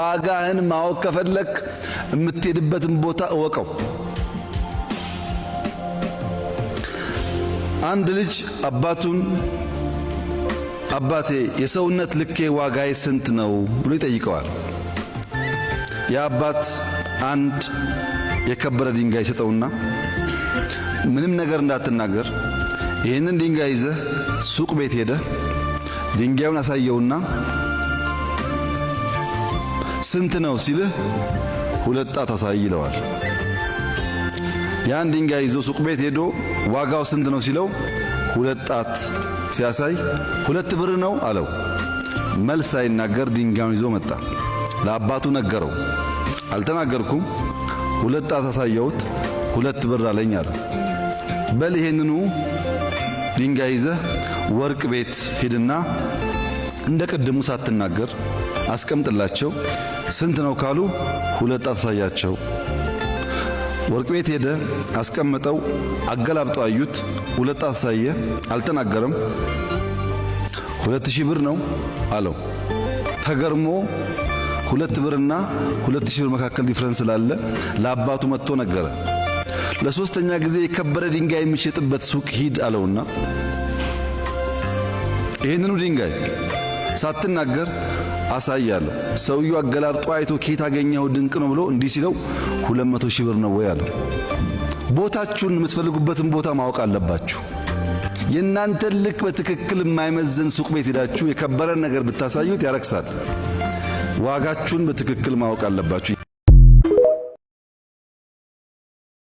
ዋጋህን ማወቅ ከፈለክ የምትሄድበትን ቦታ እወቀው። አንድ ልጅ አባቱን አባቴ የሰውነት ልኬ ዋጋዬ ስንት ነው ብሎ ይጠይቀዋል። የአባት አንድ የከበረ ድንጋይ ሰጠውና ምንም ነገር እንዳትናገር ይህንን ድንጋይ ይዘህ ሱቅ ቤት ሄደህ ድንጋዩን አሳየውና ስንት ነው ሲልህ ሁለት ጣት አሳይ ይለዋል። ያን ድንጋይ ይዞ ሱቅ ቤት ሄዶ ዋጋው ስንት ነው ሲለው ሁለት ጣት ሲያሳይ 2 ብር ነው አለው። መልስ ሳይናገር ድንጋዩን ይዞ መጣ። ለአባቱ ነገረው። አልተናገርኩም፣ 2 ጣት አሳየሁት 2 ብር አለኝ አለ። በል ይሄንኑ ድንጋይ ይዘህ ወርቅ ቤት ሂድና እንደ ቀድሙ ሳትናገር አስቀምጥላቸው። ስንት ነው ካሉ 2 ጣት አሳያቸው። ወርቅ ቤት ሄደ፣ አስቀመጠው። አገላብጦ አዩት። 2 ጣት አሳየ፣ አልተናገረም። 2000 ብር ነው አለው። ተገርሞ 2 ብርና 2000 ብር መካከል ዲፍረንስ ስላለ ለአባቱ መጥቶ ነገረ። ለሶስተኛ ጊዜ የከበረ ድንጋይ የሚሸጥበት ሱቅ ሂድ አለውና ይህንኑ ድንጋይ ሳትናገር አሳያለሁ። ሰውየው አገላብጦ አይቶ ኬት አገኘው ድንቅ ነው ብሎ እንዲህ ሲለው 200,000 ብር ነው ወይ አለው። ቦታችሁን የምትፈልጉበትን ቦታ ማወቅ አለባችሁ። የእናንተን ልክ በትክክል የማይመዘን ሱቅ ቤት ሄዳችሁ የከበረን ነገር ብታሳዩት ያረክሳል። ዋጋችሁን በትክክል ማወቅ አለባችሁ።